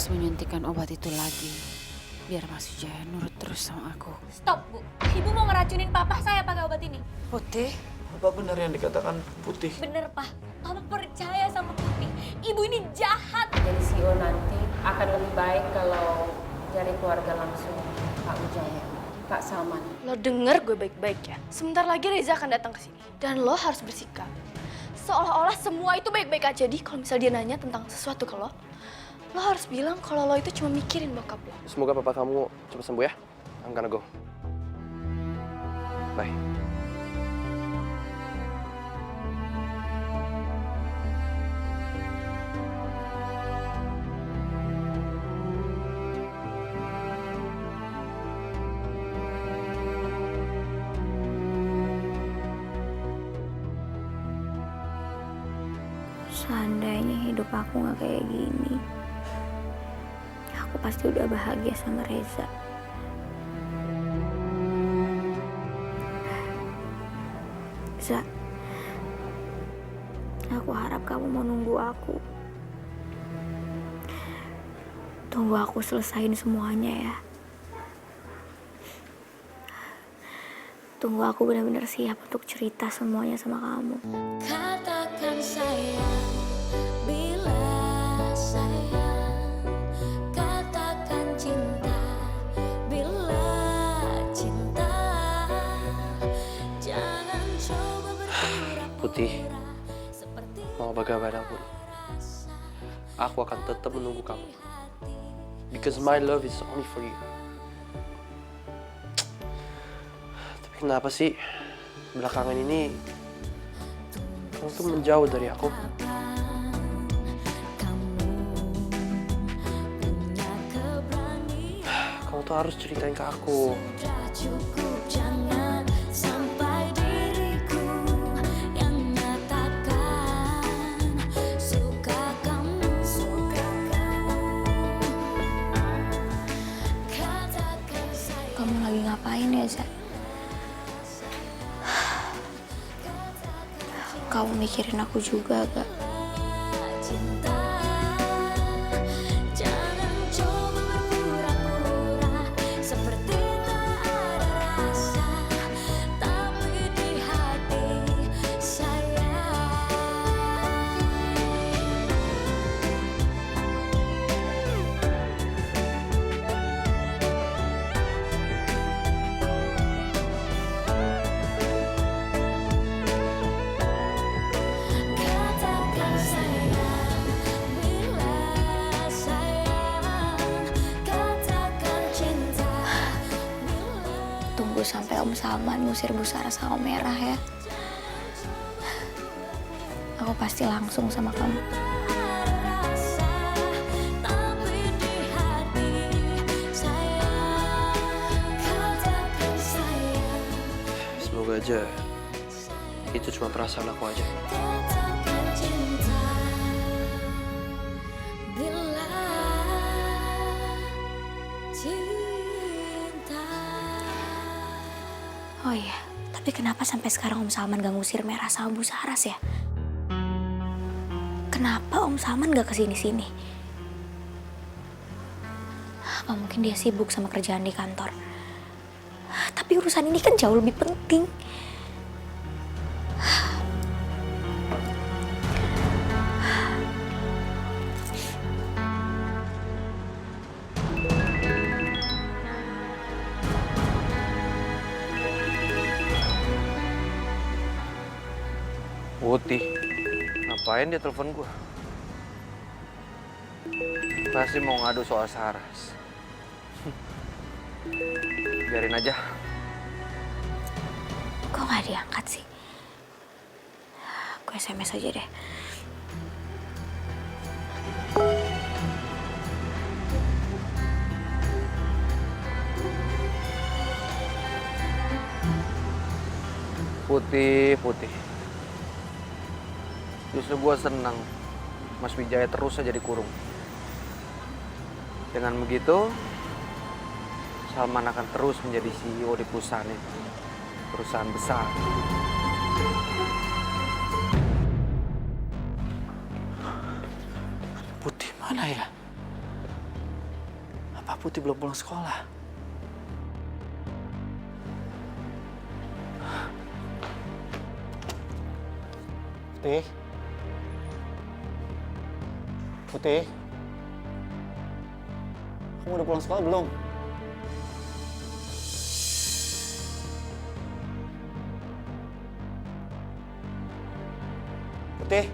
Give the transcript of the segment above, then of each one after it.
harus menyuntikkan obat itu lagi. Biar Mas Wijaya nurut terus sama aku. Stop, Bu. Ibu mau ngeracunin papa saya pakai obat ini. Putih? Apa benar yang dikatakan Putih? Bener, Pak. Papa percaya sama Putih. Ibu ini jahat. Jadi CEO nanti akan lebih baik kalau dari keluarga langsung Pak Wijaya, Pak Salman. Lo denger gue baik-baik ya. Sebentar lagi Reza akan datang ke sini. Dan lo harus bersikap seolah-olah semua itu baik-baik aja. Jadi kalau misal dia nanya tentang sesuatu ke lo harus bilang kalau lo itu cuma mikirin bokap lo. Semoga papa kamu cepat sembuh ya. I'm gonna go. Bye. Seandainya hidup aku nggak kayak gini, aku pasti udah bahagia sama Reza. Za, aku harap kamu mau nunggu aku. Tunggu aku selesain semuanya ya. Tunggu aku benar-benar siap untuk cerita semuanya sama kamu. Katakan sayang, bila sayang. Katakan cinta, bila cinta. Jangan coba berpura-pura. Putih, Seperti mau bagaimanapun, aku akan tetap menunggu kamu. Because my love is only for you. Tapi kenapa sih belakangan ini kamu tuh menjauh dari aku? Kamu tuh harus ceritain ke aku. sudah cukup, jangan sampai diriku yang nyatakan suka kamu. Katakan sayang. Kamu lagi ngapain ya, Za? Kamu mikirin aku juga gak? Cinta, jangan coba berpura-pura seperti tak ada rasa, tapi di hati sayang. Katakan sayang, bila sayang. Katakan cinta, bila Tunggu sampai Om Salman ngusir Bu Sarah sama Om Merah ya. Aku pasti langsung sama kamu. ada rasa, tapi di hati sayang. Katakan sayang, Semoga aja itu cuma perasaan aku aja. katakan cinta, bila cinta. Oh iya, tapi kenapa sampai sekarang Om Salman gak ngusir Merah sama Bu Saras ya? Kenapa Om Salman gak kesini-sini? Apa mungkin dia sibuk sama kerjaan di kantor? Tapi urusan ini kan jauh lebih penting. Putih, ngapain dia telepon gua? Pasti mau ngadu soal Saras. Biarin aja. Kok gak diangkat sih? Aku SMS aja deh. Putih, Putih. Justru gua senang Mas Wijaya terus aja dikurung. Dengan begitu, Salman akan terus menjadi CEO di perusahaan ini. Perusahaan besar. Putih mana ya? Apa Putih belum pulang sekolah? Putih? Putih? Kamu udah pulang sekolah belum? Putih?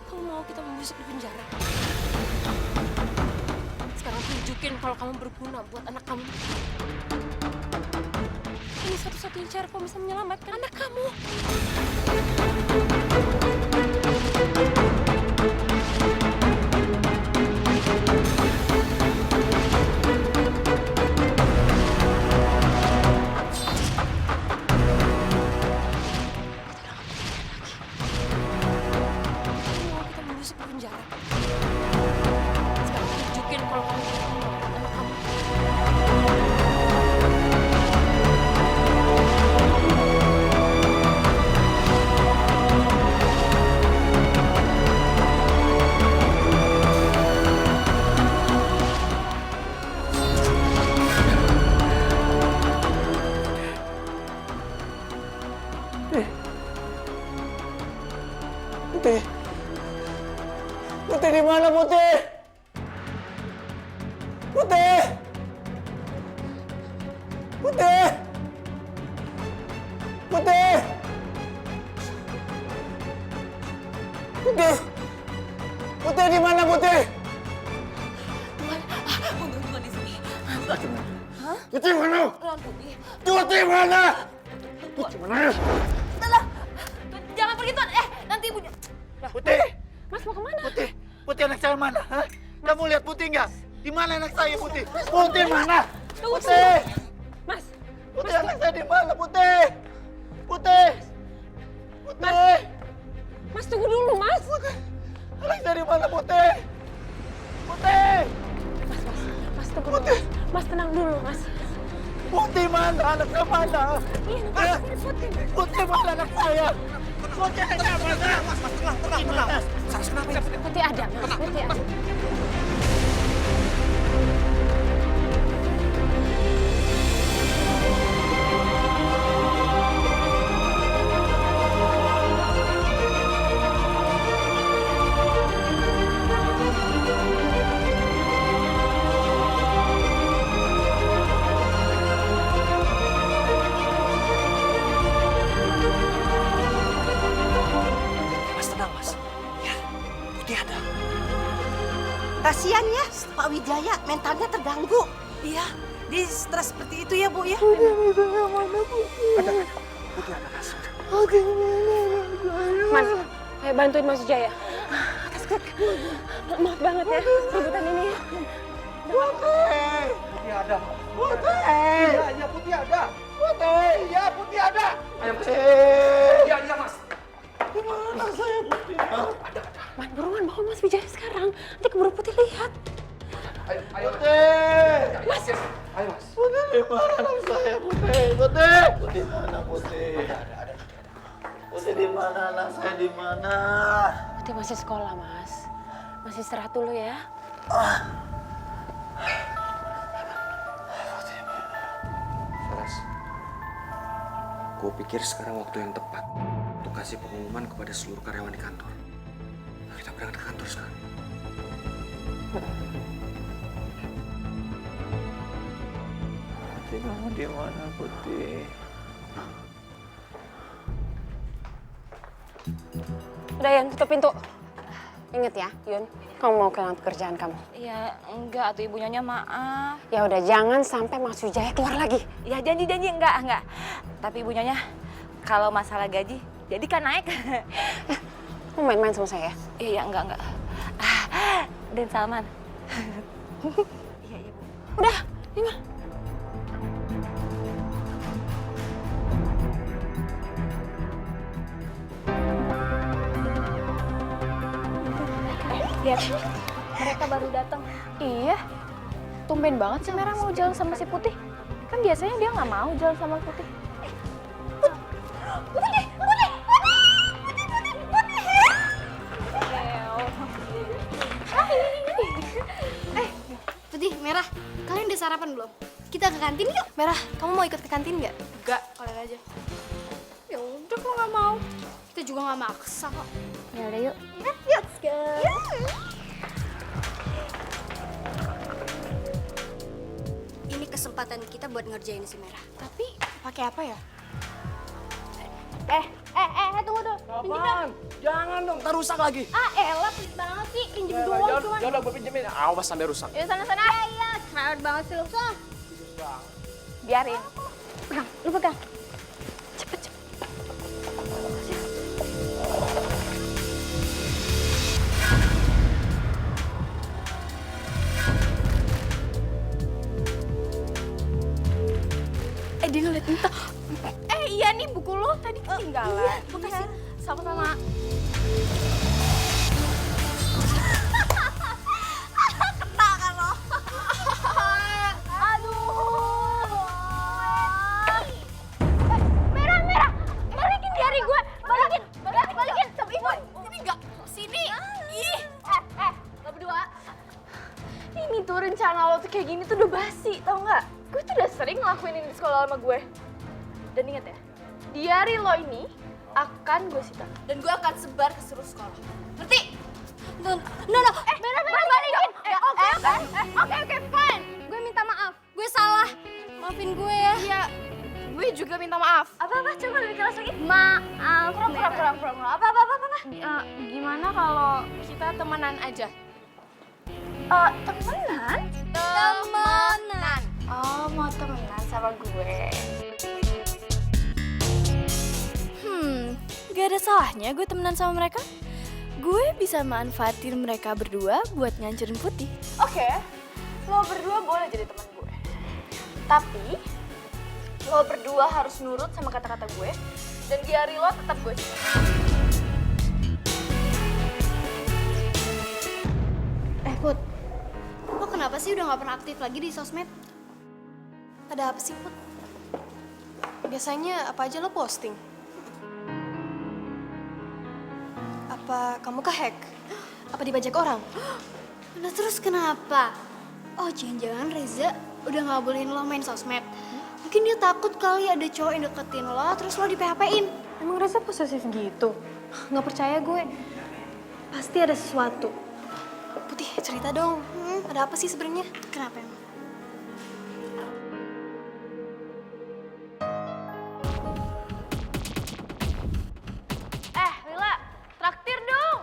Kamu mau kita membusuk di penjara? Sekarang tunjukin kalau kamu berguna buat anak kamu. Ini satu-satunya cara kamu bisa menyelamatkan anak kamu. Kamu mau kita membusuk di penjara? Sekarang tunjukin kalau kamu berguna buat anak kamu. Putih? Putih di mana Putih? Putih? Putih? Putih? Putih? Putih di mana Putih? Bukan di sini. Putih mana? Tuan Putih. Putih mana? Putih mana? Jangan pergi Tuan. Nanti ibunya. Putih? Mas mau kemana? Putih? Putih anak saya mana? Hah? Kamu lihat Putih nggak? Di mana anak saya Putih? Putih mana? Putih? Mas. Putih anak saya di mana Putih? Putih? Putih? Mas tunggu dulu Mas. Anak saya di mana Putih? Putih? Mas tunggu dulu. Mas tenang dulu Mas. Putih mana? Anak saya mana? Hah? Putih mana anak saya? Putih anak saya mana? Mas, tenang. Saras kenapa? Putih ada Mas. Putih ada. Mas tenang Mas. Ya, Putih ada. Kasihan ya, Pak Wijaya mentalnya terganggu. Iya, dia stres seperti itu ya Bu ya. Ada. Putih ada Mas. Mas, saya bantuin Mas Jaya. Maaf banget ya rebutan ini. Putih! Putih ada. Putih! Iya, Putih ada. Putih! Iya, Putih ada. Ayo Putih! Iya, Mas. Di mana saya Putih? Ada. Man, buruan bawa Mas Wijaya sekarang. Nanti keburu Putih lihat. Ayo Putih! Mas. Ayo Mas. Putih di mana anak saya Putih? Putih! Putih mana Putih? Ada. Putih di mana anak saya di mana? Putih masih sekolah Mas. Masih istirahat dulu ya. Saras, gue pikir sekarang waktu yang tepat untuk kasih pengumuman kepada seluruh karyawan di kantor. Kita berangkat ke kantor sekarang. Putih kamu di mana Putih? Udah Yan, tutup pintu. Ingat ya, Yun, kamu mau kehilangan pekerjaan kamu. Ya enggak tuh ibu nyonya, maaf. Ya udah, jangan sampai Mas Wijaya keluar lagi. Ya janji enggak. Tapi ibu nyonya, kalau masalah gaji, jadi kan naik. Mau main-main sama saya? Iya enggak. Dan Salman. Iya Bu. Udah, ini mah. Lihat, mereka baru datang. Iya, tumben banget si Merah mau jalan sama si Putih. Kan biasanya dia nggak mau jalan sama Putih. Putih, Merah, kalian udah sarapan belum? Kita ke kantin yuk. Merah, kamu mau ikut ke kantin nggak? Enggak, kalian aja. Ya udah, kalau nggak mau. Kita juga nggak maksa kok. Ya udah yuk. Let's go. Ini kesempatan kita buat ngerjain si Merah. Tapi pakai apa ya? Tunggu dulu. Apaan? Jangan dong, ntar rusak lagi. Elah, pelit banget sih. Pinjem doang cuman. Yaudah, gue pinjemin. Awas sampai rusak. Ya sana-sana. Iya, cerewet banget sih lu. Sana. Biarin. Pegang, lu pegang. Cepet, cepet. Dia ngeliat Nita. Iya nih buku lo tadi ketinggalan. Iya, makasih. Sama-sama. Kena kan lo? Merah. Balikin jari gue. Balikin. Sama ibu. Sini enggak? Sini. Ih. Lo berdua. Ini tuh rencana lo tuh kayak gini tuh udah basi, tau nggak? Gue tuh udah sering ngelakuin ini di sekolah sama gue. Dan inget ya, diary lo ini akan gue sita. Dan gue akan sebar ke seluruh sekolah. Ngerti? No. Merah, balikin. Oke, fine. Gue minta maaf. Gue salah. Maafin gue ya. Iya, gue juga minta maaf. Apa? Coba lebih keras lagi. Maaf. Kurang. Apa? Gimana kalau kita temenan aja? Temenan? Temenan. Oh, mau temenan sama gue. Gak ada salahnya gue temenan sama mereka. Gue bisa manfaatin mereka berdua buat ngancurin Putih. Oke, lo berdua boleh jadi teman gue. Tapi, lo berdua harus nurut sama kata-kata gue. Dan diary lo tetap gue simpan. Put, lo kenapa sih udah gak pernah aktif lagi di sosmed? Ada apa sih, Put? Biasanya apa aja lo posting? Apa kamu kehack? Apa dibajak orang? Udah terus kenapa? Oh, jangan-jangan Reza udah gak bolehin lo main sosmed. Mungkin dia takut kali ada cowok yang deketin lo, terus lo di PHP-in. Emang Reza posesif gitu? Nggak percaya gue. Pasti ada sesuatu. Putih, cerita dong. Ada apa sih sebenarnya? Kenapa emang? Lila, traktir dong.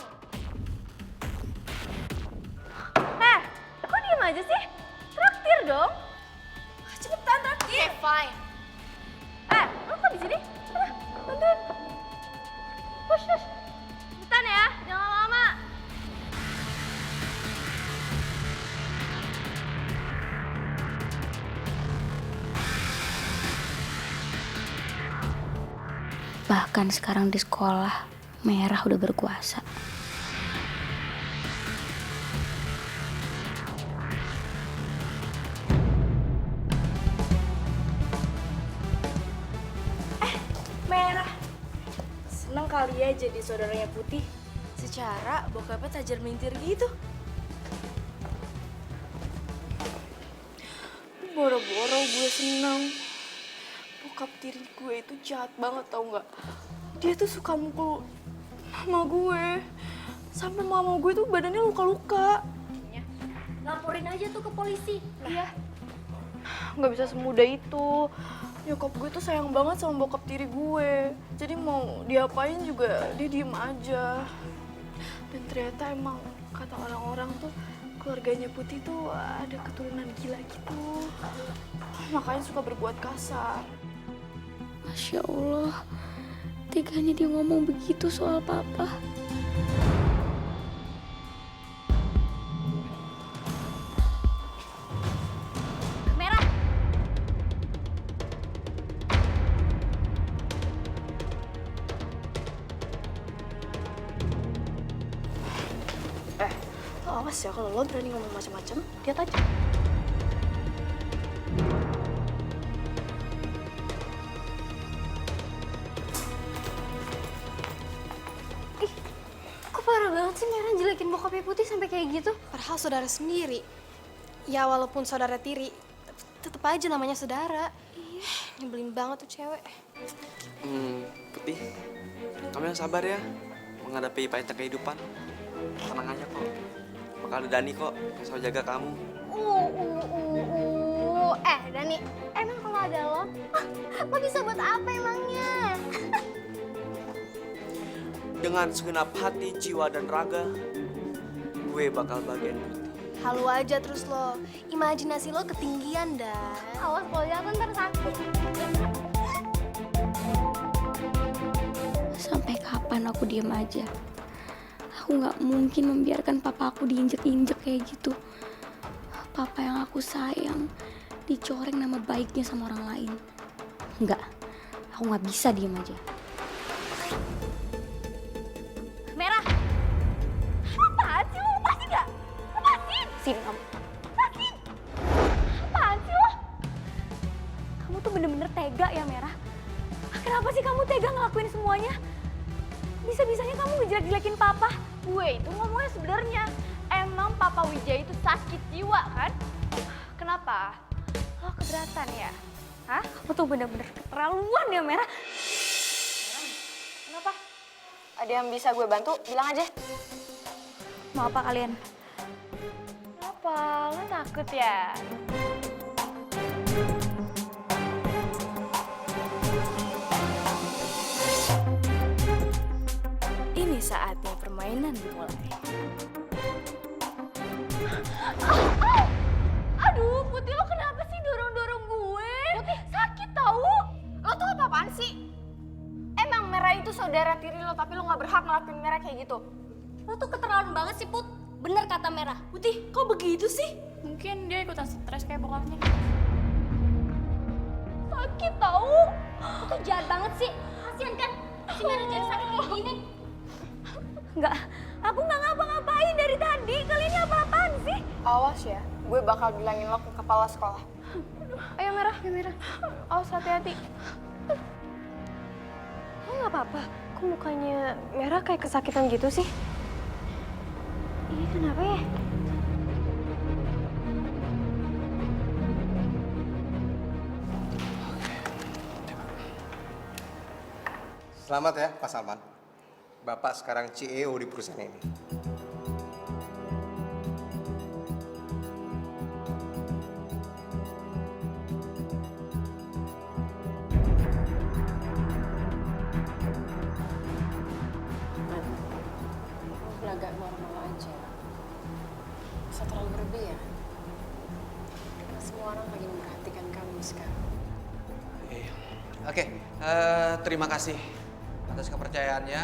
Kok diem aja sih? Traktir dong. Cepetan traktir. Okay, fine. Lo kok di sini? Sana, bantuin. Push. Cepetan ya, jangan lama-lama. Bahkan sekarang di sekolah, Merah udah berkuasa. Merah. Seneng kali ya jadi saudaranya Putih. Secara bokapnya tajir melintir gitu. Boro-boro gue seneng. Bokap tiri gue itu jahat banget tau nggak? Dia tuh suka mukul mama gue. Sampai mama gue tuh badannya luka-luka. Laporin aja tuh ke polisi. Iya. Nggak bisa semudah itu. Nyokap gue tuh sayang banget sama bokap tiri gue. Jadi mau diapain juga dia diem aja. Dan ternyata emang kata orang-orang tuh keluarganya Putih tuh ada keturunan gila gitu. Makanya suka berbuat kasar. Masya Allah, teganya dia ngomong begitu soal papa. awas ya kalau lo berani ngomong macam-macam, lihat aja. Ih, kok parah banget sih Merah jelekin bokapnya Putih sampai kayak gitu? Padahal saudara sendiri. Ya walaupun saudara tiri, tetep aja namanya saudara. Iya, nyebelin banget tuh cewek. Putih, kamu yang sabar ya menghadapi pahitnya kehidupan. Tenang aja kok. Bakal ada Dani kok yang selalu jaga kamu. Dani, emang kalau ada lo bisa buat apa emangnya? Dengan segenap hati, jiwa, dan raga, gue bakal bagian Putih. Halu aja terus lo. Imajinasi lo ketinggian dah. Awas kalau jatuh ntar sakit. Sampai kapan aku diem aja? Aku nggak mungkin membiarkan papa aku diinjek-injek kayak gitu. Papa yang aku sayang dicoreng nama baiknya sama orang lain. Enggak, aku nggak bisa diem aja. Merah. Apaan sih lo? Lepasin nggak? Lepasin. Sini kamu. Lepasin. Apaan sih lo? Kamu tuh bener-bener tega ya, Merah. Kenapa sih kamu tega ngelakuin semuanya? Bisa-bisanya kamu ngejelek-jelekin papa. Gue itu ngomongnya sebenarnya. Emang Papa Wijaya itu sakit jiwa kan? Kenapa? Lo keberatan ya? Hah? Kamu tuh bener-bener keterlaluan ya, Merah. Kenapa? Ada yang bisa gue bantu? Bilang aja. Mau apa kalian? Kenapa? Lo takut ya? Ini saatnya permainan dimulai. Aduh, Putih lo kenapa sih dorong-dorong gue? Putih sakit tahu. Lo tuh apa-apaan sih? Emang Merah itu saudara tiri lo, tapi lo gak berhak ngelakuin Merah kayak gitu. Lo tuh keterlaluan banget sih Put. Bener kata Merah. Putih, kok begitu sih? Mungkin dia ikutan stres kayak bokapnya. Sakit tahu. Lo tuh jahat banget sih. Kasian kan si Merah jadi sakit kayak gini. Enggak, aku nggak ngapa-ngapain dari tadi. Kalian ini apa-apaan sih? Awas ya, gue bakal bilangin lo ke kepala sekolah. Ayo Merah, ayo Merah. Awas hati-hati. Lo nggak apa-apa? Kok mukanya Merah kayak kesakitan gitu sih? Ini kenapa ya? Selamat ya, Pak Salman. Bapak sekarang CEO di perusahaan ini. Agak normal aja. Bisa terlalu berlebihan. Semua orang lagi memperhatikan kamu sekarang. Oke, terima kasih atas kepercayaannya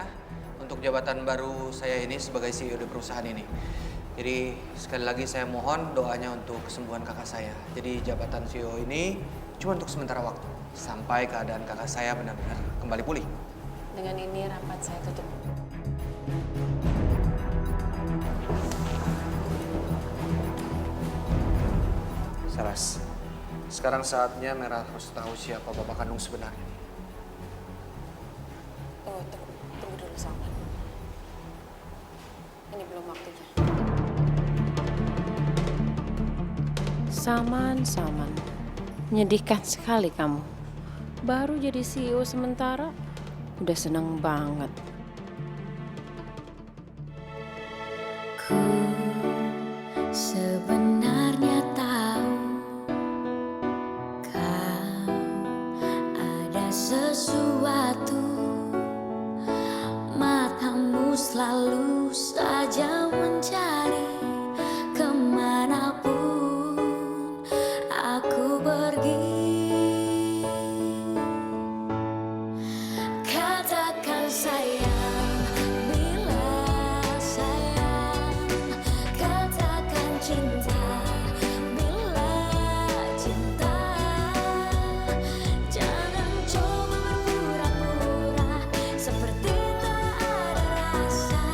untuk jabatan baru saya ini sebagai CEO di perusahaan ini. Jadi sekali lagi saya mohon doanya untuk kesembuhan kakak saya. Jadi jabatan CEO ini cuma untuk sementara waktu sampai keadaan kakak saya benar-benar kembali pulih. Dengan ini rapat saya tutup. Saras, sekarang saatnya Merah harus tahu siapa bapak kandung sebenarnya. Tunggu dulu Salman. Ini belum waktunya. Salman. Menyedihkan sekali kamu. Baru jadi CEO sementara, udah seneng banget. Sebenarnya tahu kau ada sesuatu, matamu selalu saja mencari kemanapun aku pergi. Katakan sayang, bila sayang. Katakan cinta, bila cinta. Jangan coba berpura-pura seperti tak ada rasa.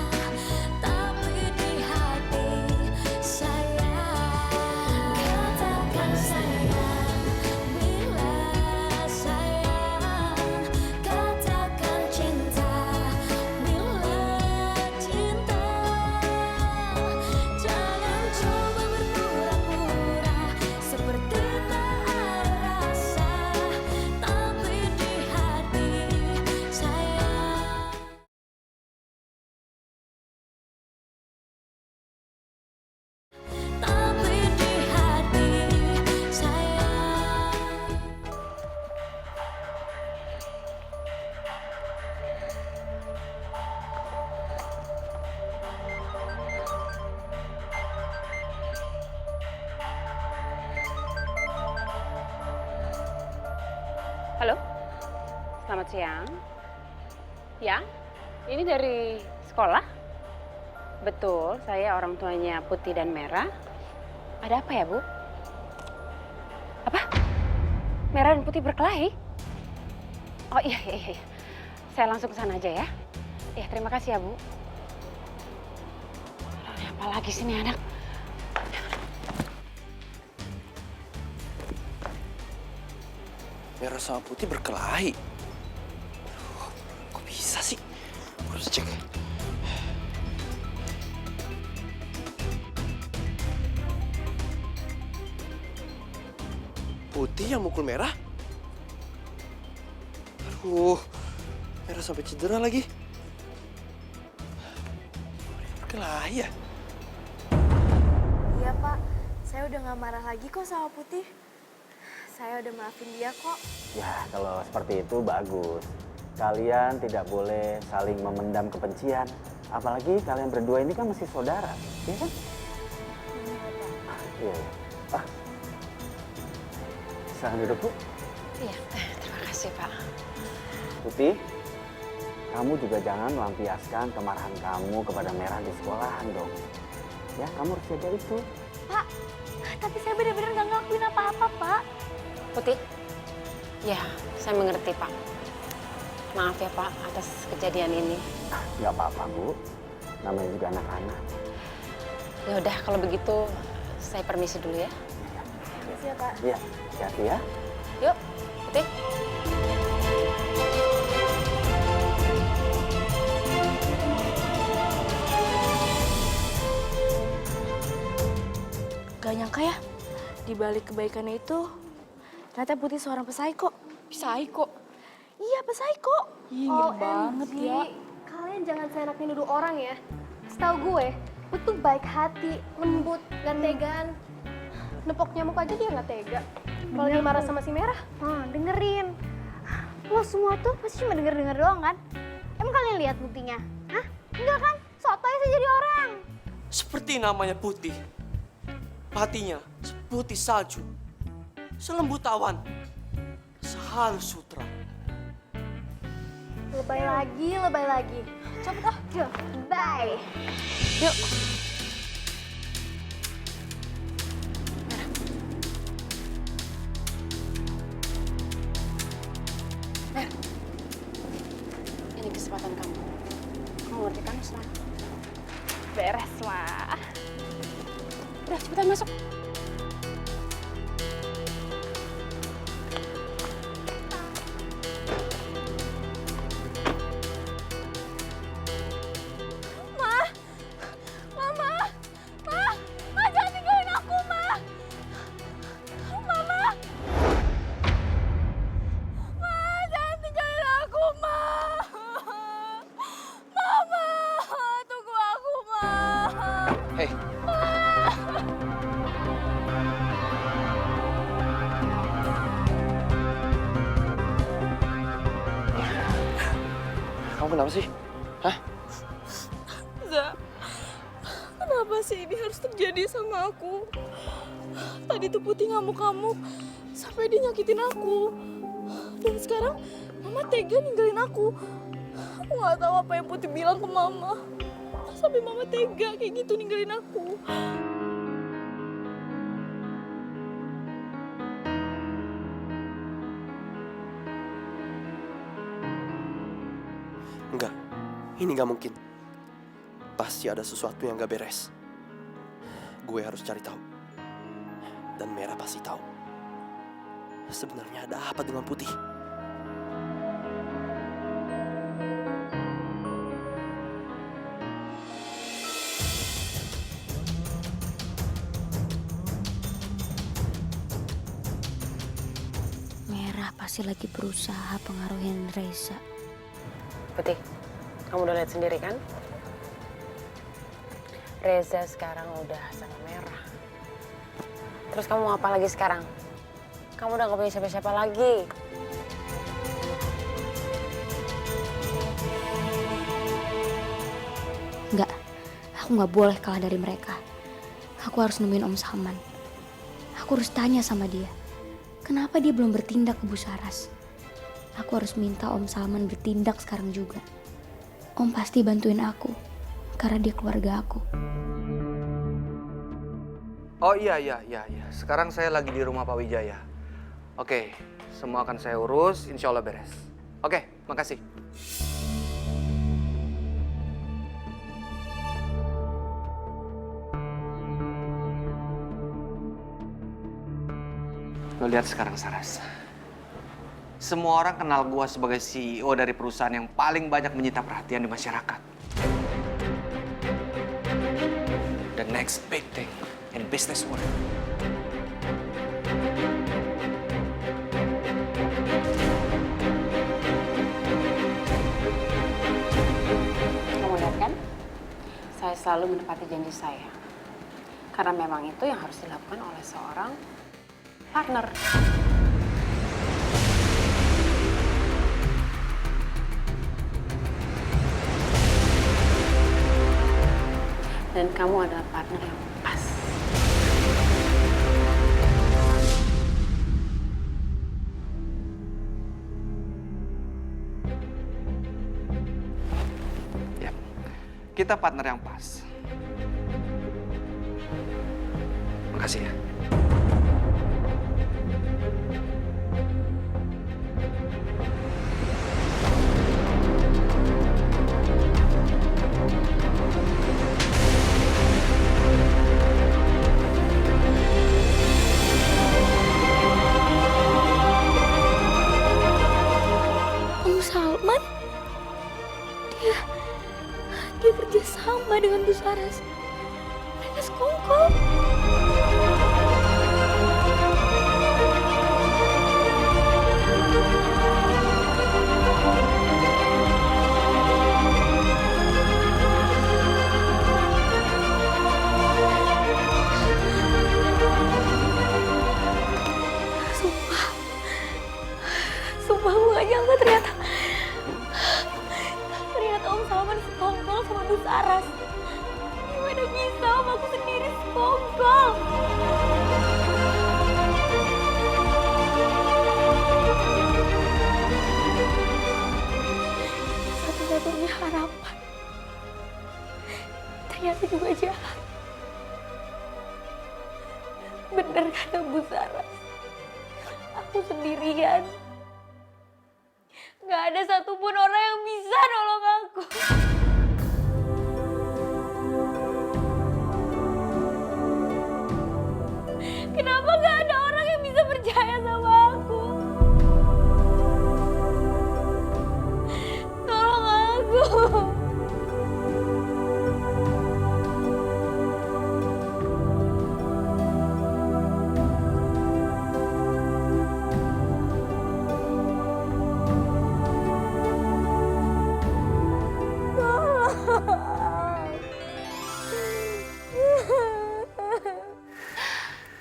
Halo, selamat siang. Ya, ini dari sekolah? Betul, saya orang tuanya Putih dan Merah. Ada apa ya, Bu? Apa? Merah dan Putih berkelahi? Oh iya. Saya langsung ke sana aja ya. Ya, terima kasih ya, Bu. Apa lagi sih nih anak? Merah sama Putih berkelahi. Kok bisa sih? Gue harus cek. Putih yang mukul Merah? Aduh, Merah sampai cedera lagi. Mereka berkelahi ya? Iya Pak, saya udah gak marah lagi kok sama Putih. Saya udah maafin dia kok. Ya, kalau seperti itu bagus. Kalian tidak boleh saling memendam kebencian. Apalagi kalian berdua ini kan masih saudara, ya kan? Iya. Silahkan duduk, Bu. Iya, terima kasih Pak. Putih, kamu juga jangan melampiaskan kemarahan kamu kepada Merah di sekolahan dong. Ya, kamu harus jaga itu. Pak, tapi saya benar-benar nggak ngelakuin apa-apa, Pak. Putih? Ya, saya mengerti Pak. Maaf ya Pak atas kejadian ini. Nggak apa-apa, Bu. Namanya juga anak-anak. Ya udah kalau begitu saya permisi dulu ya. Permisi ya Pak. Iya, hati-hati ya. Yuk, Putih. Gak nyangka ya, di balik kebaikannya itu ternyata Putih seorang pesaiko. Pesaiko? Iya, pesaiko. Ih, ngiri banget ya. Kalian jangan seenaknya nuduh orang ya. Setahu gue, Put tuh baik hati, lembut, gak tegaan. Nepok nyamuk aja dia gak tega. Kalau dia marah sama si Merah, dengerin. Lo semua tuh pasti cuma denger-denger doang kan? Emang kalian lihat buktinya? Hah? Enggak kan? Sotoy sih jadi orang. Seperti namanya Putih. Hatinya seputih salju, selembut awan, sehalus sutra. Lebay lagi. Cepet ah. Yuk, bye. Yuk. Mer, ini kesempatan kamu. Kamu ngerti kan sekarang? Beres lah. Udah cepetan masuk. Hei. Kamu kenapa sih? Hah? Za, kenapa sih ini harus terjadi sama aku? Tadi tuh Putih ngamuk-ngamuk sampai dia nyakitin aku. Dan sekarang Mama tega ninggalin aku. Aku nggak tahu apa yang Putih bilang ke Mama. Sampai Mama tega kayak gitu ninggalin aku. Enggak, ini nggak mungkin. Pasti ada sesuatu yang gak beres. Gue harus cari tahu. Dan Merah pasti tahu. Sebenarnya ada apa dengan Putih? Merah pasti lagi berusaha pengaruhin Reza. Putih, kamu udah lihat sendiri kan? Reza sekarang udah sama Merah. Terus kamu mau apa lagi sekarang? Kamu udah gak punya siapa-siapa lagi. Enggak, aku nggak boleh kalah dari mereka. Aku harus nemuin Om Salman. Aku harus tanya sama dia. Kenapa dia belum bertindak ke Bu Saras? Aku harus minta Om Salman bertindak sekarang juga. Om pasti bantuin aku, karena dia keluarga aku. Oh iya. Sekarang saya lagi di rumah Pak Wijaya. Oke, semua akan saya urus, insya Allah beres. Oke, makasih. Lo lihat sekarang, Saras. Semua orang kenal gua sebagai CEO dari perusahaan yang paling banyak menyita perhatian di masyarakat. The next big thing in business world. Kamu lihat kan? Saya selalu menepati janji saya. Karena memang itu yang harus dilakukan oleh seorang partner. Dan kamu adalah partner yang pas. Ya, kita partner yang pas. Makasih ya. Om Salman? Dia kerja sama dengan Bu Saras. Mereka sekongkol. Sumpah gue gak nyangka ternyata Om Salman sekongkol sama Bu Saras. Gimana bisa Om, aku sendiri sekongkol. Satu-satunya harapan ternyata juga jahat. Bener kata Bu Saras, aku sendirian. Gak ada satupun orang yang bisa nolong aku. Kenapa gak ada orang yang bisa percaya sama aku? Tolong aku.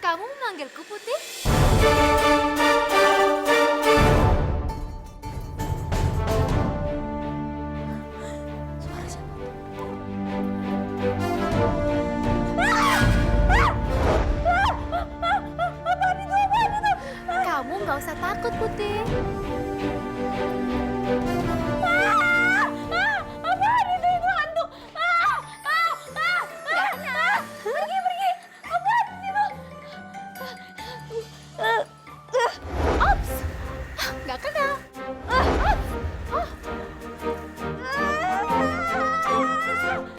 Kamu memanggilku Putih? Suara siapa? Kamu nggak usah takut Putih. Apaan itu hantu? Pergi. Apaan itu? Ops, nggak kenal.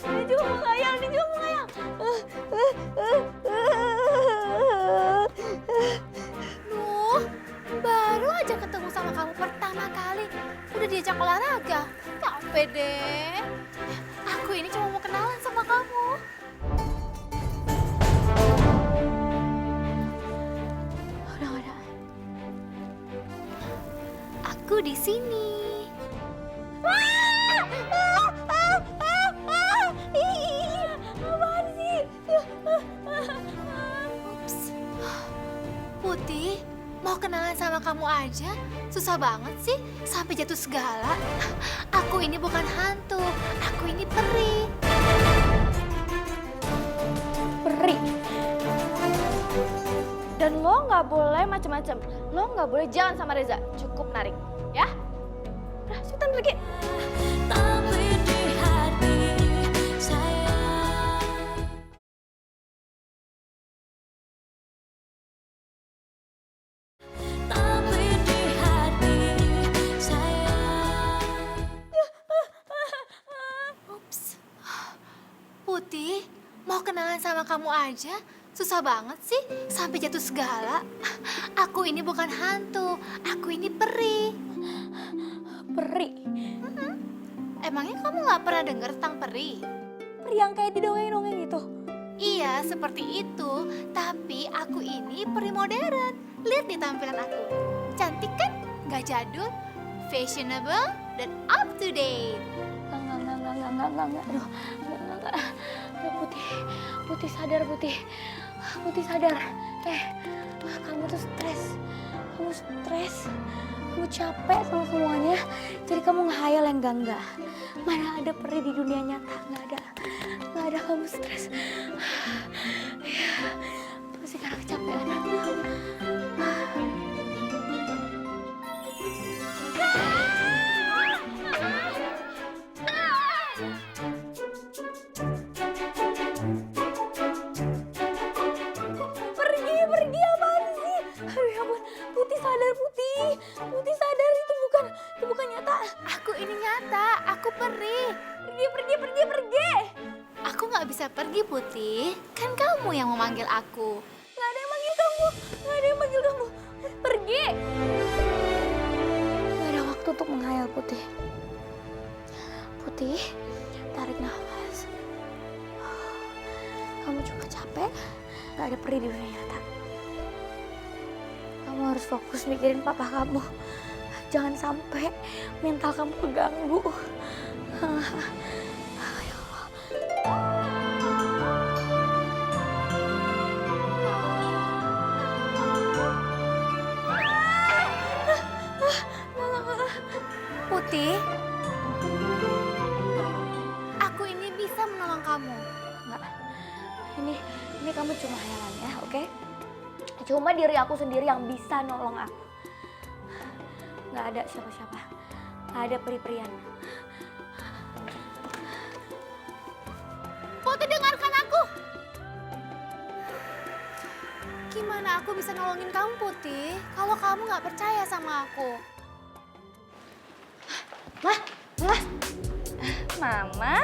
Dia juga mengayang. Nuh, baru aja ketemu sama kamu pertama kali, udah diajak olahraga. Capek deh. Aku ini cuma mau kenalan sama kamu. Udah. Aku di sini. Apaan sih? Ups. Putih, mau kenalan sama kamu aja? Susah banget sih, sampai jatuh segala. Aku ini bukan hantu, aku ini peri. Peri. Dan lo nggak boleh macem-macem. lo nggak boleh jalan sama Reza. Cukup narik, ya? Udah, cepetan pergi. Tapi di hati saya Tapi di hati saya Ups. Putih, mau kenalan sama kamu aja? Susah banget sih, sampai jatuh segala. Aku ini bukan hantu, aku ini peri. Peri? Emangnya kamu nggak pernah dengar tentang peri? Peri yang kayak di dongeng-dongeng itu? Iya, seperti itu. Tapi aku ini peri modern. Lihat nih tampilan aku. Cantik kan? Nggak jadul, fashionable, dan up to date. Enggak. Aduh, Putih sadar, Putih. Putih sadar. Kamu tuh stres. Kamu capek sama semuanya. Jadi kamu ngehayal yang enggak. Mana ada peri di dunia nyata? Nggak ada, kamu stres. Pasti karena kecapean. Pergi apaan sih? Aduh ya ampun, Putih sadar, Putih sadar, itu bukan nyata. Aku ini nyata, aku peri. Pergi. Aku nggak bisa pergi, Putih. Kan kamu yang memanggil aku. Nggak ada yang manggil kamu. Pergi. Nggak ada waktu untuk menghayal, Putih. Putih, tarik nafas. Kamu cuma capek, nggak ada peri di dunia nyata. Kamu harus fokus mikirin papa kamu. Jangan sampai mental kamu keganggu. Ya Allah. Putih, aku ini bisa menolong kamu. Enggak. Ini kamu cuma hayalan ya, oke? Cuma diri aku sendiri yang bisa nolong aku. Nggak ada siapa-siapa. Nggak ada peri-perian. Putih, dengarkan aku. Gimana aku bisa nolongin kamu, Putih? Kalau kamu nggak percaya sama aku. Mama,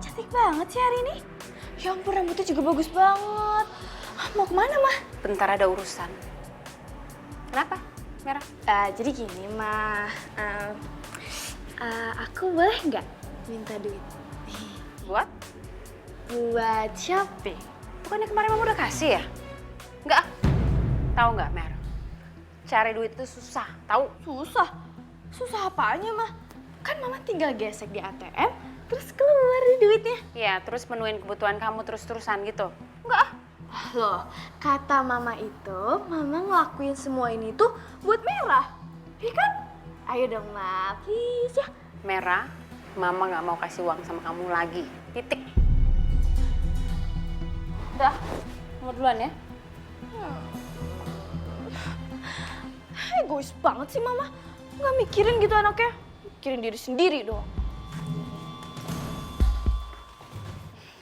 cantik banget sih hari ini. Ya ampun, rambutnya juga bagus banget. Mau kemana, Mah? Bentar ada urusan. Kenapa, Merah? Jadi gini, Mah. Aku boleh nggak minta duit? Buat? Buat shopping. Bukannya kemarin Mama udah kasih ya? Enggak. Tahu nggak, Mer? Cari duit itu susah, tahu? Susah? Susah apanya, Mah? Kan Mama tinggal gesek di ATM, terus keluar duitnya. Ya, terus menuin kebutuhan kamu terus-terusan gitu. Enggak. Loh, kata Mama itu, Mama ngelakuin semua ini tuh buat Merah. Iya kan? Ayo dong, Ma, please ya. Merah, Mama nggak mau kasih uang sama kamu lagi. Titik. Udah, mau duluan ya. Egois banget sih Mama. Nggak mikirin gitu anaknya. Mikirin diri sendiri doang.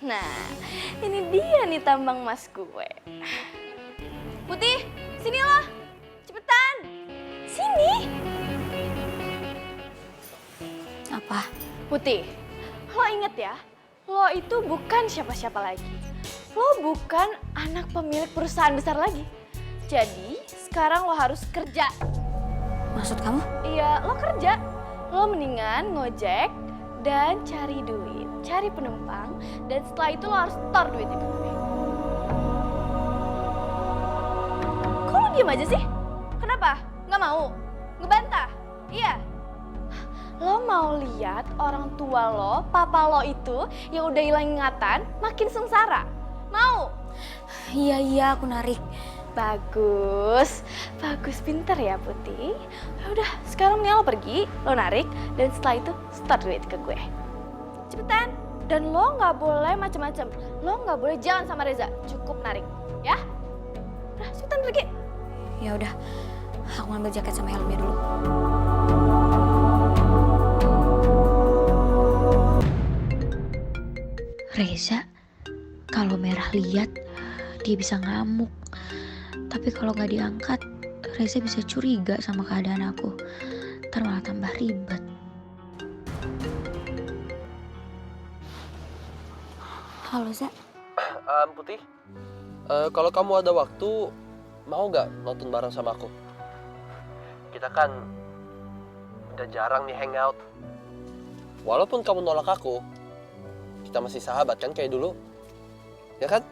Nah, ini dia nih tambang emas gue. Putih, sini loh. Cepetan. Sini. Apa? Putih, lo inget ya, lo itu bukan siapa-siapa lagi. Lo bukan anak pemilik perusahaan besar lagi. Jadi, sekarang lo harus kerja. Maksud kamu? Iya, lo kerja. Lo mendingan ngojek dan cari duit, cari penumpang, dan setelah itu lo harus store duit itu. Kok lo diem aja sih? Kenapa? Nggak mau? Ngebantah? Iya? Lo mau lihat orang tua lo, papa lo itu yang udah hilang ingatan makin sengsara? Mau? Iya, aku narik. Bagus, pinter ya Putih. Udah, sekarang nih lo pergi, lo narik, dan setelah itu start duit ke gue. Cepetan. Dan lo nggak boleh macem-macem. Lo nggak boleh jalan sama Reza. Cukup narik, ya? Udah, cepetan pergi. Ya udah, Aku ngambil jaket sama helmnya dulu. Reza, kalau Merah lihat, dia bisa ngamuk. Tapi kalau nggak diangkat, Reza bisa curiga sama keadaan aku. Ntar malah tambah ribet. Halo, Za. Putih, kalau kamu ada waktu, mau nggak nonton bareng sama aku? Kita kan udah jarang nih hangout. Walaupun kamu nolak aku, kita masih sahabat kan kayak dulu, ya kan?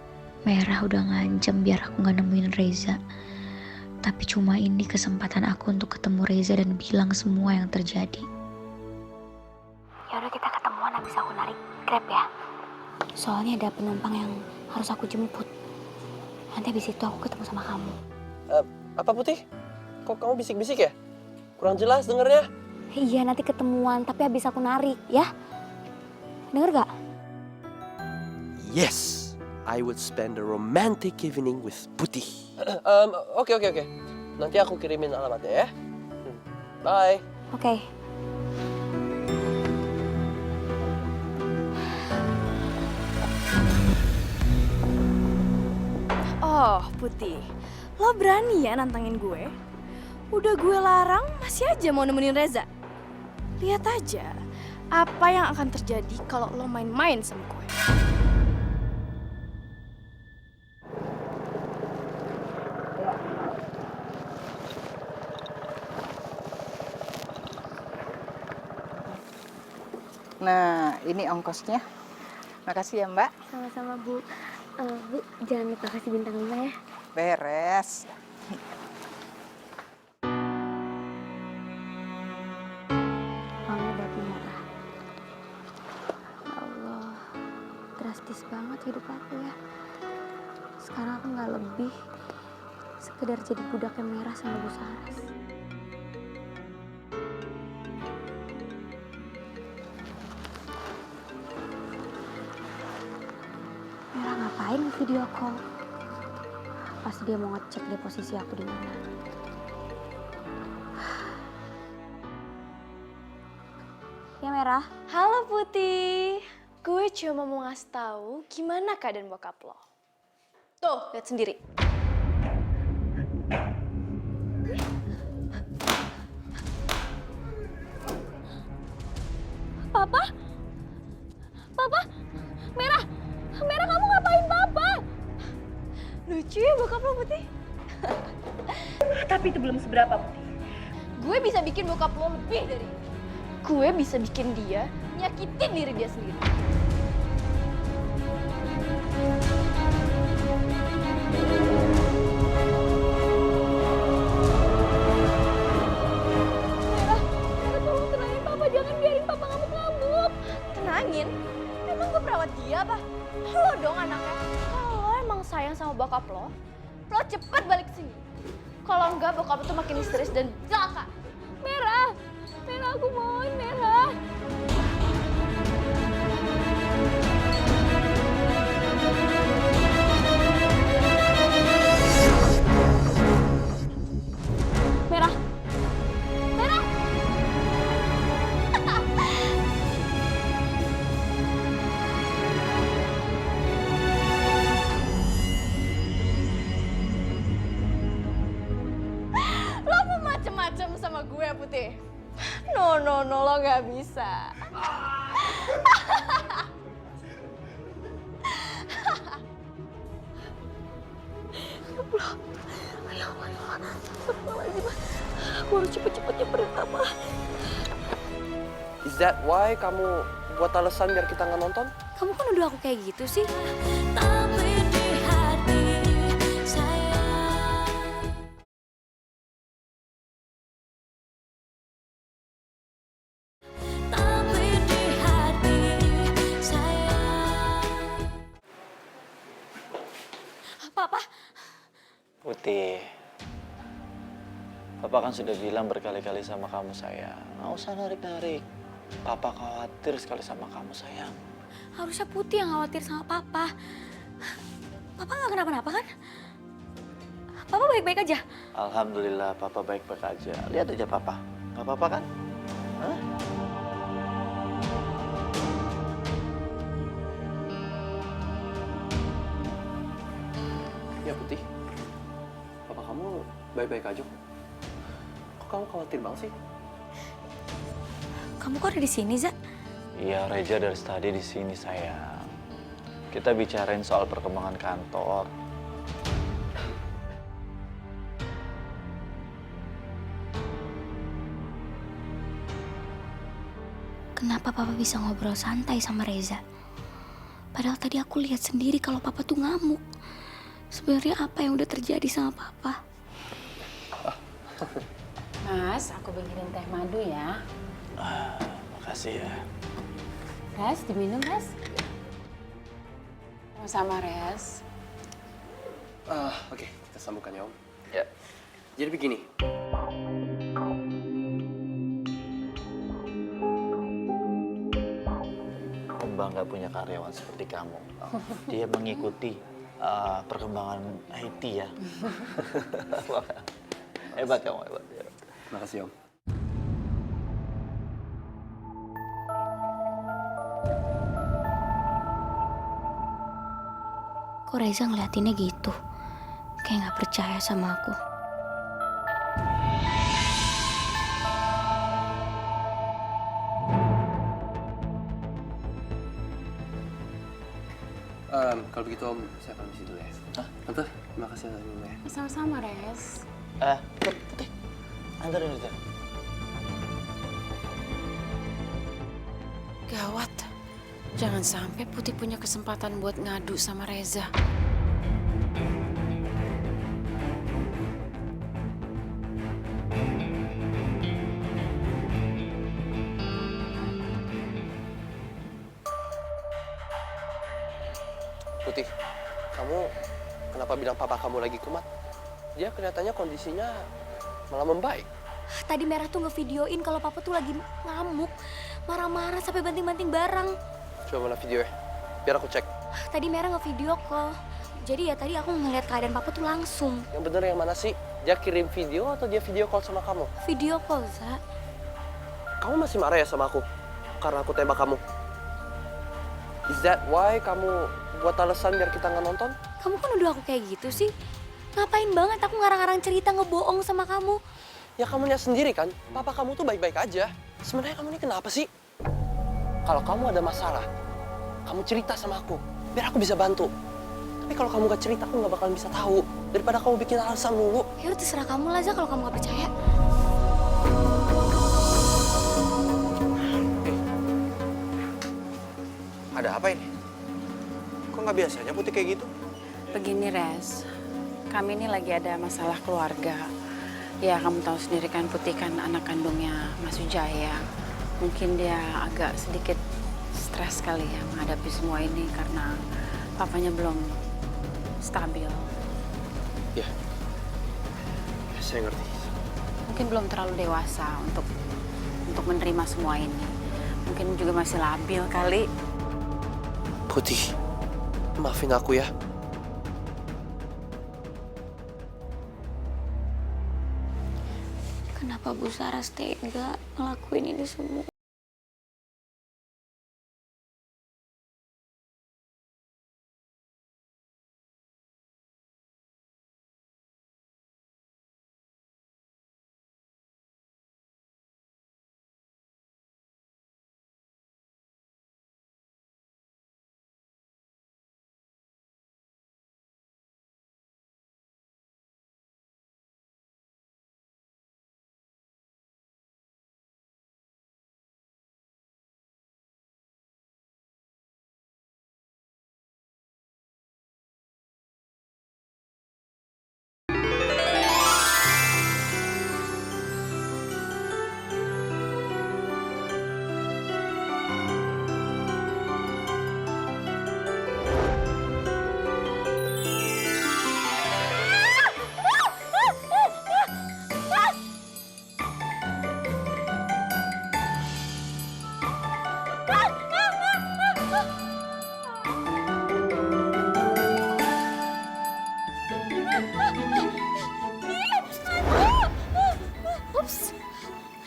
Merah udah ngancem biar aku nggak nemuin Reza. Tapi cuma ini kesempatan aku untuk ketemu Reza dan bilang semua yang terjadi. Ya udah, kita ketemuan habis aku narik Grab ya. Soalnya ada penumpang yang harus aku jemput. Nanti habis itu aku ketemu sama kamu. Apa Putih? Kok kamu bisik-bisik ya? Kurang jelas dengernya. Iya, nanti ketemuan tapi habis aku narik ya. Denger gak? Yes, I would spend a romantic evening with Putih. Oke. Nanti aku kirimin alamatnya ya. Bye. Oke. Oh, Putih. Lo berani ya nantangin gue? Udah gue larang, masih aja mau nemenin Reza. Lihat aja apa yang akan terjadi kalau lo main-main sama gue. Nah, ini ongkosnya. Makasih ya, Mbak. Sama-sama, Bu. Bu, jangan lupa kasih bintang 5 ya. Beres. Kamu buat Merah. Ya Allah, drastis banget hidup aku ya. Sekarang aku nggak lebih sekedar jadi budaknya Merah sama Bu Saras. Merah ngapain video call? Pasti dia mau ngecek deh posisi aku di mana. Ya Merah. Halo Putih. Gue cuma mau ngasih tahu gimana keadaan bokap lo. Tuh, lihat sendiri. Papa? Papa? Merah! Merah, kamu ngapain Papa? Lucu ya bokap lo, Putih. Tapi itu belum seberapa, Putih. Gue bisa bikin bokap lo lebih dari ini. Gue bisa bikin dia nyakitin diri dia sendiri. Merah, tolong tenangin Papa, jangan biarin Papa ngamuk-ngamuk. Tenangin, emang gue perawat dia apa? Lo dong anaknya. Kalau lo emang sayang sama bokap lo cepet balik ke sini. Kalau enggak, bokap itu makin histeris dan celaka. Merah, Merah, aku mohon Merah. Merah, Merah. Lo mau macem-macem sama gue, Putih? No, lo gak bisa. Aku harus cepet-cepet nyamperin Papa. Is that why kamu buat alasan biar kita nggak nonton? Kamu kan udah aku kayak gitu sih. Tapi di hati saya. Tapi di hati saya. Papa, Putih, Papa kan sudah bilang berkali-kali sama kamu sayang. Nggak usah narik-narik. Papa khawatir sekali sama kamu sayang. Harusnya Putih yang khawatir sama Papa. Papa nggak kenapa-napa kan? Papa baik-baik aja? Alhamdulillah papa baik-baik aja. Lihat aja papa. Gak apa-apa kan? Hah? Ya Putih, papa kamu baik-baik aja kok. Kok kamu khawatir banget sih? Kamu kok ada di sini, Za? Iya, Reja dari tadi di sini sayang. Kita bicarain soal perkembangan kantor. Kenapa papa bisa ngobrol santai sama Reza? Padahal tadi aku lihat sendiri kalau papa tuh ngamuk. Sebenarnya apa yang udah terjadi sama papa? Mas, aku bikinin teh madu ya. Makasih ya. Res, diminum, Res. Sama-sama, Res. Oke, kita sambungkan ya Om. Ya. Jadi begini. Om bangga punya karyawan seperti kamu. Dia mengikuti perkembangan IT ya. Hebat kamu, hebat. Makasih Om. Kok Reza ngeliatinnya gitu? Kayak gak percaya sama aku. Kalau begitu Om, saya permisi dulu ya. Hah? Tante, terima kasih atas minumnya. Sama-sama, Res. Putih. Antarin Reza. Gawat. Jangan sampai Putih punya kesempatan buat ngadu sama Reza. Putih, kamu kenapa bilang papa kamu lagi kumat? Dia kelihatannya kondisinya malah membaik. Tadi Merah tuh ngevideoin kalau papa tuh lagi ngamuk. Marah-marah sampai banting-banting barang. Coba mana video ya? Biar aku cek. Tadi Merah ngevideo call. Jadi ya tadi aku ngeliat keadaan papa tuh langsung. Yang bener yang mana sih? Dia kirim video atau dia video call sama kamu? Video call, Za. Kamu masih marah ya sama aku? Karena aku tembak kamu? Is that why kamu buat alasan biar kita nggak nonton? Kamu kan udah aku kayak gitu sih. Ngapain banget aku ngarang-ngarang cerita ngebohong sama kamu? Ya kamu lihat sendiri kan, papa kamu tuh baik-baik aja. Sebenarnya kamu ini kenapa sih? Kalau kamu ada masalah, kamu cerita sama aku, biar aku bisa bantu. Tapi kalau kamu gak cerita, aku gak bakalan bisa tahu. Daripada kamu bikin alasan mulu. Ya udah terserah kamu lah, Za, kalau kamu gak percaya. Ada apa ini? Kok nggak biasanya Putih kayak gitu? Begini, Res. Kami ini lagi ada masalah keluarga. Ya, kamu tahu sendiri kan Putih kan anak kandungnya Mas Wijaya. Mungkin dia agak sedikit stres kali ya menghadapi semua ini karena papanya belum stabil. Ya, saya ngerti. Mungkin belum terlalu dewasa untuk menerima semua ini. Mungkin juga masih labil kali. Putih, maafin aku ya. Kenapa Bu Saras tega ngelakuin ini semua?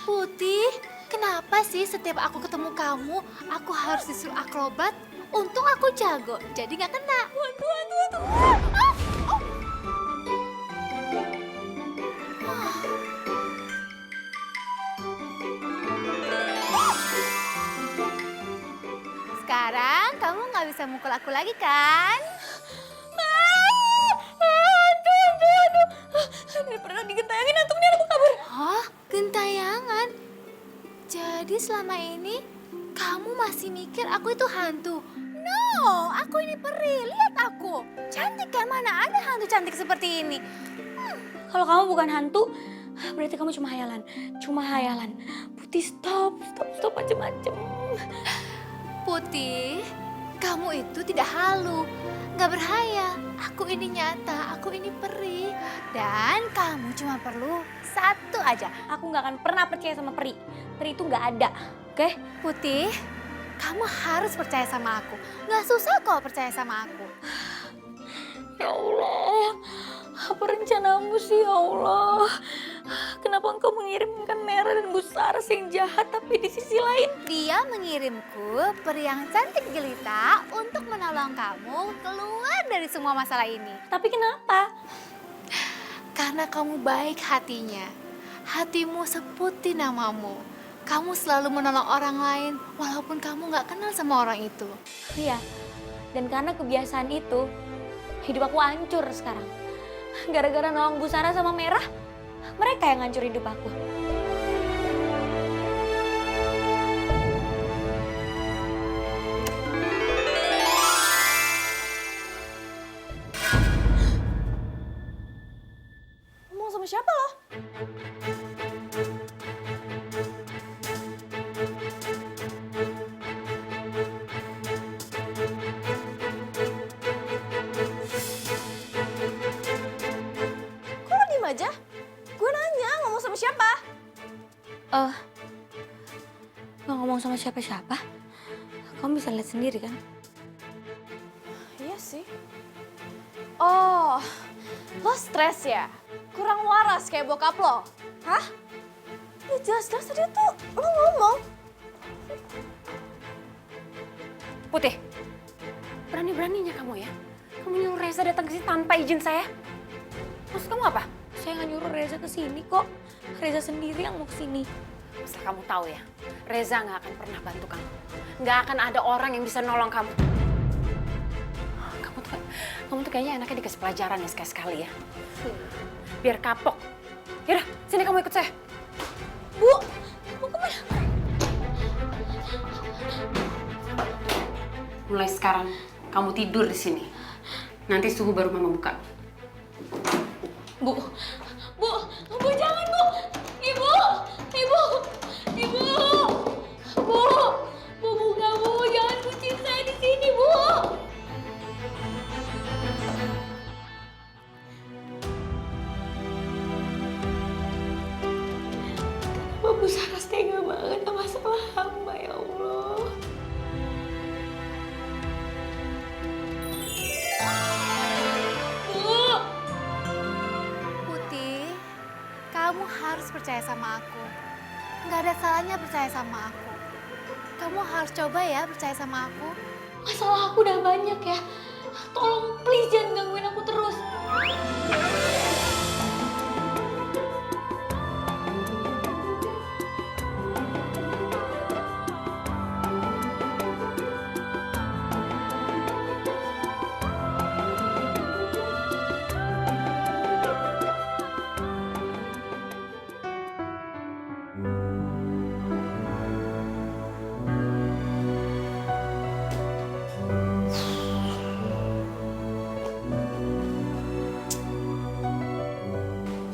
Putih, kenapa sih setiap aku ketemu kamu, aku harus disuruh akrobat? Untung aku jago, jadi nggak kena. Sekarang kamu nggak bisa mukul aku lagi kan? Ini pernah digentayangin hantu ini aku kabur. Hah? Gentayangan? Jadi selama ini kamu masih mikir aku itu hantu? No, aku ini peri. Lihat aku. Cantik kan? Mana ada hantu cantik seperti ini? Kalau kamu bukan hantu, berarti kamu cuma hayalan. Cuma hayalan. Putih, stop macem-macem. Putih, kamu itu tidak halu, nggak berhayal. Aku ini nyata, aku ini peri. Dan kamu cuma perlu satu aja. Aku nggak akan pernah percaya sama peri. Peri itu nggak ada, oke? Putih, kamu harus percaya sama aku. Nggak susah kok percaya sama aku. Ya Allah, apa rencanamu sih ya Allah? Kenapa engkau mengirimkan Merah dan Bu Saras yang jahat, tapi di sisi lain Dia mengirimku peri yang cantik jelita untuk menolong kamu keluar dari semua masalah ini. Tapi kenapa? Karena kamu baik hatinya. Hatimu seputih namamu. Kamu selalu menolong orang lain walaupun kamu nggak kenal sama orang itu. Iya, dan karena kebiasaan itu, hidup aku hancur sekarang. Gara-gara nolong Bu Sarah sama Merah, mereka yang hancur hidup aku. Ngomong sama siapa lo? Kok lo diem aja? Gue nanya ngomong sama siapa? Nggak ngomong sama siapa-siapa. Kamu bisa lihat sendiri kan? Iya sih. Oh, lo stres ya? Kurang waras kayak bokap lo? Hah? Ya jelas-jelas tadi tuh lo ngomong. Putih, berani-beraninya kamu ya? Kamu nyuruh Reza datang ke sini tanpa izin saya? Maksud kamu apa? Saya nggak nyuruh Reza ke sini kok. Reza sendiri yang mau ke sini. Asal kamu tahu ya, Reza nggak akan pernah bantu kamu. Nggak akan ada orang yang bisa nolong kamu. Kamu tuh kayaknya enaknya dikasih pelajaran ya sekali-sekali ya. Biar kapok. Yaudah, sini kamu ikut saya. Bu, mau kemana? Mulai sekarang, kamu tidur di sini. Nanti suhu baru mama buka. Bu, jangan Bu. Ibu. Bu, buka Bu, jangan kucing saya di sini Bu. Kenapa Bu Saras tega banget sama salah hamba ya Allah. Putih, kamu harus percaya sama aku. Nggak ada salahnya percaya sama aku. Kamu harus coba ya percaya sama aku. Masalah aku udah banyak ya. Tolong please jangan gangguin aku terus.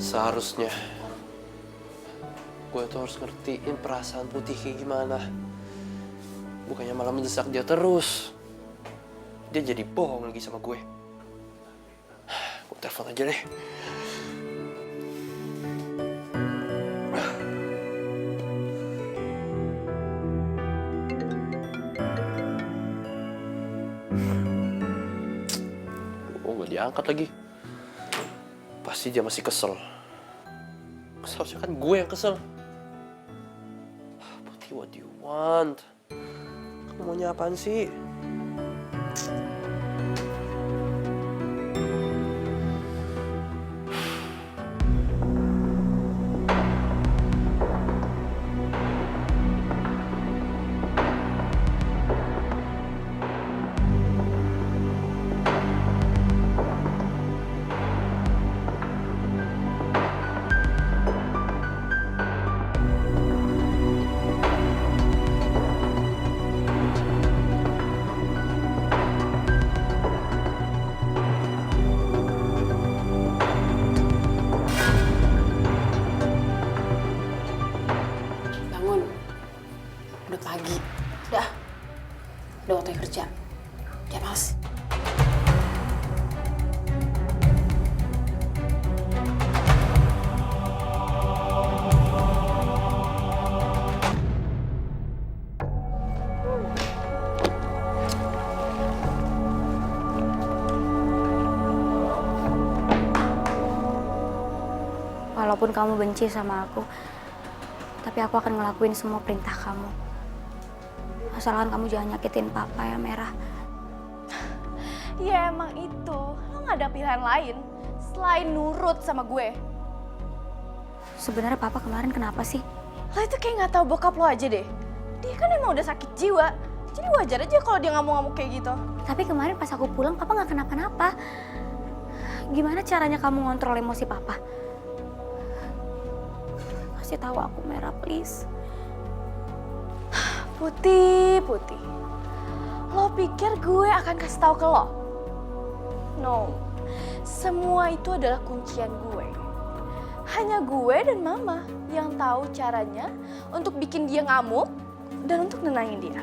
Seharusnya gue tuh harus ngertiin perasaan Putih kayak gimana. Bukannya malah mendesak dia terus. Dia jadi bohong lagi sama gue. Gue telepon aja deh. Oh, gak diangkat lagi. Pasti dia masih kesel. Seharusnya kan gue yang kesel. what do you want? Kamu maunya apaan sih? Bangun. Udah pagi. Udah waktunya kerja. Jangan males. Walaupun kamu benci sama aku, tapi aku akan ngelakuin semua perintah kamu. Asalkan kamu jangan nyakitin papa ya, Merah. Ya emang itu, lo gak ada pilihan lain selain nurut sama gue. Sebenarnya papa kemarin kenapa sih? Lo itu kayak gak tahu bokap lo aja deh. Dia kan emang udah sakit jiwa, jadi wajar aja kalau dia ngamuk-ngamuk kayak gitu. Tapi kemarin pas aku pulang, papa gak kenapa-napa. Gimana caranya kamu ngontrol emosi papa? Kasih tahu aku, Merah, please. Putih. Lo pikir gue akan kasih tahu ke lo? No, semua itu adalah kuncian gue. Hanya gue dan mama yang tahu caranya untuk bikin dia ngamuk dan untuk nenangin dia.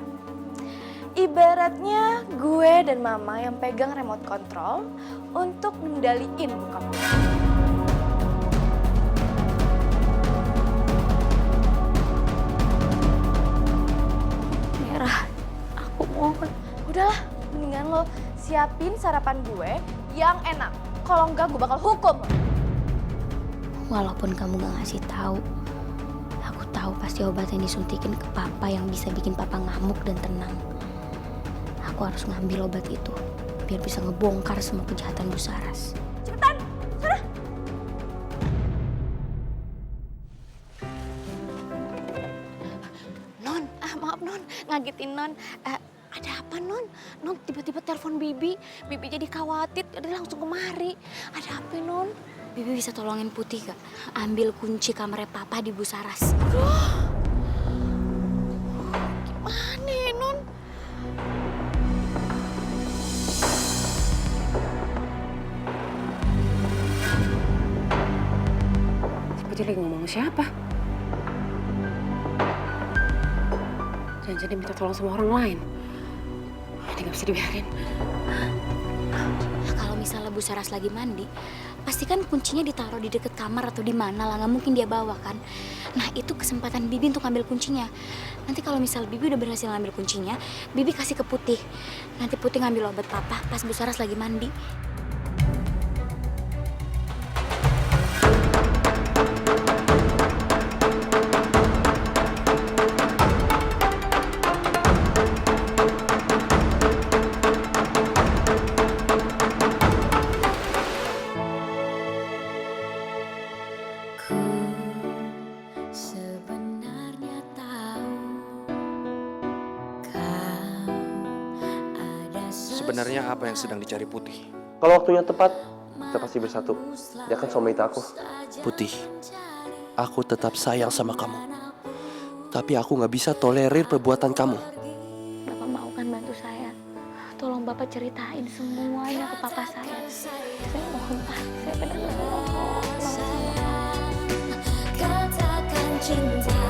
Ibaratnya gue dan mama yang pegang remote control untuk ngendaliin bokap gue. Merah, aku mohon. Udahlah, mendingan lo siapin sarapan gue yang enak. Kalau enggak, gue bakal hukum. Walaupun kamu gak ngasih tahu, aku tahu pasti obat yang disuntikin ke papa yang bisa bikin papa ngamuk dan tenang. Aku harus ngambil obat itu biar bisa ngebongkar semua kejahatan Bu Saras. Cepetan, sana. Non, maaf Non, ngagetin Non. Ada apa Non? Non tiba-tiba telepon Bibi. Bibi jadi khawatir, dia langsung kemari. Ada apa Non? Bibi bisa tolongin Putih gak? Ambil kunci kamarnya papa di Bu Saras. Gimana ya, Non? Si Putih lagi ngomong sama siapa? Jangan-jangan dia minta tolong sama orang lain. Ini gak bisa dibiarin. Kalau misalnya Bu Saras lagi mandi, pasti kan kuncinya ditaruh di deket kamar atau di mana lah, nggak mungkin dia bawa kan. Nah itu kesempatan Bibi untuk ambil kuncinya. Nanti kalau misal Bibi udah berhasil ngambil kuncinya, Bibi kasih ke Putih. Nanti Putih ngambil obat papa pas Bu Saras lagi mandi. Sebenarnya tahu kau ada Sebenarnya apa yang sedang dicari Putih? Kalau waktunya tepat, kita pasti bersatu. Dia kan suami aku. Putih, aku tetap sayang sama kamu. Tapi aku nggak bisa tolerir perbuatan kamu. Bapak mau kan bantu saya? Tolong Bapak ceritain semuanya ke papa saya. Saya mohon Pak, saya benar-benar mohon. katakan cinta.